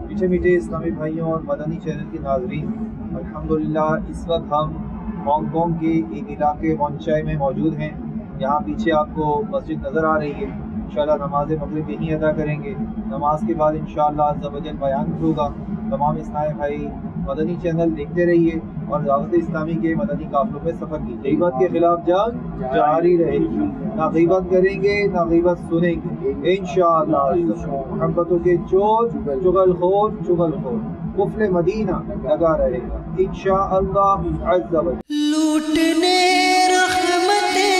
मीठे मीठे इस्लामी भाइयों और मदनी चैनल के नाज़रीन, अल्हम्दुलिल्लाह इस वक्त हम हांगकांग के एक इलाके वॉन्चाई में मौजूद हैं। यहाँ पीछे आपको मस्जिद नज़र आ रही है। इंशाअल्लाह नमाज मगरिब यहीं अदा करेंगे। नमाज के बाद इंशाअल्लाह अज़्ज़ा वजल बयान होगा। तमाम इस्लामी भाई मदनी चैनल देखते रहिए और दावत इस्लामी के मदनी काफ़िलों में सफ़र कीजिए। गीबत के खिलाफ जंग जारी रहेगी, ना गीबत करेंगे ना गीबत सुनेंगे इंशाअल्लाह। मोहब्बतों के चोर चुगलखोर कुफ्र मदीना लगा रहेगा इंशाअल्लाह अज़्ज़ा वजल। लूटने रहमते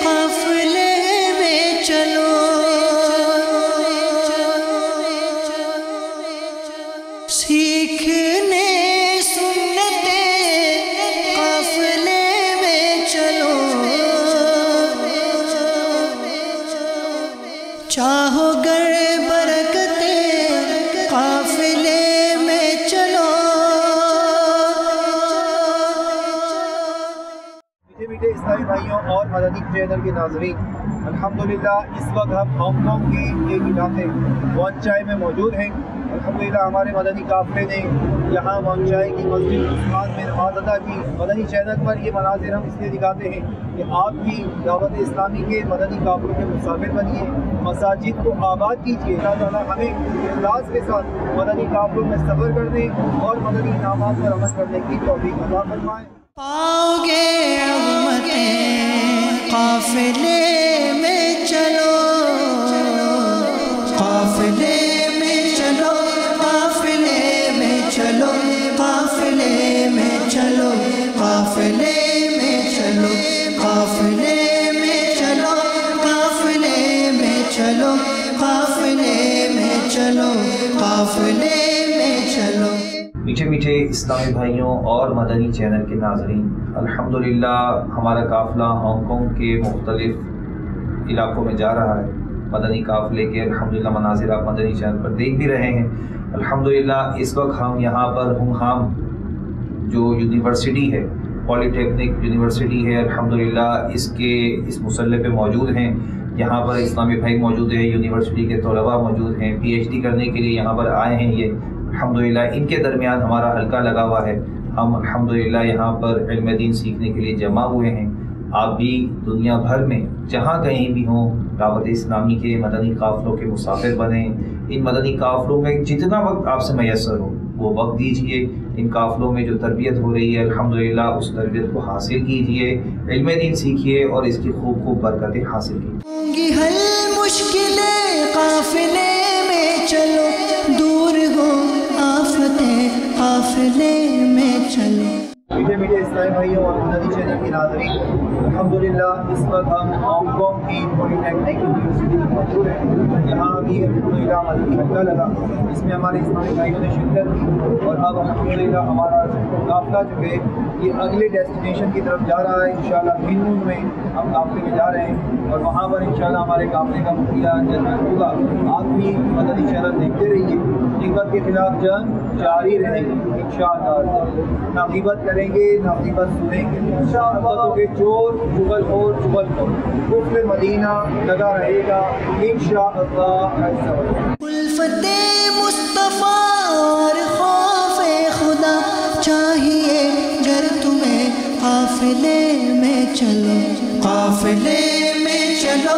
काफिले में चलो, सीखने सुन्नते काफिले में चलो, चाहो गर बरकते काफिले में चलो। मीठे इस्लामी भाइयों और मदनी चैनल के नाज़रीन, अल्हम्दुलिल्लाह इस वक्त हम हांगकांग के एक इलाके वॉन्चाई में मौजूद हैं। अल्हम्दुलिल्लाह हमारे मदनी काफ़िले ने यहाँ वॉन्चाई की मस्जिद उस्मान में नमाज अदा की। मदनी चैनल पर ये मनाज़िर हम इसलिए दिखाते हैं कि आप भी दावत इस्लामी के मदनी काफ़िलों के मुसाफिर बनिए, मसाजिद को आबाद कीजिए। अल्लाह ताला हमें इखलास के साथ मदनी काफ़िलों में सफ़र करने और मदनी इनामात पर अमल करने की तौफीक अता फरमाए। पाओगे काफिले में चलो, काफिले में चलो, काफिले में चलो, काफिले में चलो, काफिले में चलो, काफिले में चलो, काफिले में चलो, काफिले में चलो, काफिले में चलो। मीठे मीठे इस्लामी भाइयों और मदनी चैनल के नाज़रीन, अल्हम्दुलिल्लाह हमारा काफ़िला हांगकांग के मुख्तलिफ़ इलाक़ों में जा रहा है। मदनी काफ़िले के अल्हम्दुलिल्लाह मनाज़िर आप मदनी चैनल पर देख भी रहे हैं। अल्हम्दुलिल्लाह इस वक्त हम यहाँ पर हुंगहाम जो यूनिवर्सिटी है, पॉलीटेक्निक यूनिवर्सिटी है, अल्हम्दुलिल्लाह इस मुसल्ले पे मौजूद हैं। यहाँ पर इस्लामी भाई मौजूद है, यूनिवर्सिटी के तलबा मौजूद हैं, PhD करने के लिए यहाँ पर आए हैं। ये अल्हम्दुलिल्लाह इनके दरमियान हमारा हल्का लगा हुआ है। हम अल्हम्दुलिल्लाह यहाँ पर इल्म दीन सीखने के लिए जमा हुए हैं। आप भी दुनिया भर में जहाँ कहीं भी हों दावत इस्लामी के मदनी काफ़िलों के मुसाफिर बने। इन मदनी काफ़िलों में जितना वक्त आपसे मैसर हो वो वक्त दीजिए। इन काफ़िलों में जो तरबियत हो रही है अल्हम्दुलिल्लाह उस तरबियत को हासिल कीजिए, इल्म दीन सीखिए और इसकी खूब बरकतें हासिल कीजिए। हल मुश्किलें काफिले में चलो, दूर हो आफतें काफिले में चलो। मीठे मीठे इस्लामी भाइयों और मदनी चैनल के नाज़रीन, अल्हम्दुलिल्लाह इस वक्त हम हांगकांग की पॉलीटेक्निक यूनिवर्सिटी में मौजूद हैं। यहाँ भी अल्हम्दुलिल्लाह मदनी हल्का लगा, इसमें हमारे इस्लामी भाइयों ने शिरकत की और अब अल्हम्दुलिल्लाह हमारा काफ़िला जो है ये अगले डेस्टिनेशन की तरफ जा रहा है। इंशाअल्लाह मिनून में हम काफ़िले में जा रहे हैं और वहाँ पर इंशाअल्लाह हमारे काफ़िले का मुखिया जनरल होगा। आप भी मदनी चैनल देखते रहिए। गीबत के खिलाफ जंग जारी रहेगी इंशाअल्लाह। ना गीबत करेंगे ना गीबत सुनेंगे इंशाअल्लाह। के चोर चुगलखोर कुफ्र मदीना लगा रहेगा इंशाअल्लाह। उल्फते मुस्तफ़ा और खौफे खुदा चाहिए गर तुम्हें काफिले में चलो, काफिले में चलो,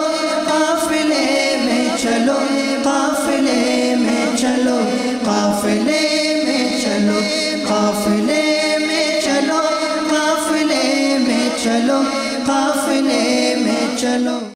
काफिले में चलो, काफिले में चलो, काफिले में चलो, काफिले में चलो, काफिले में चलो, काफिले में चलो।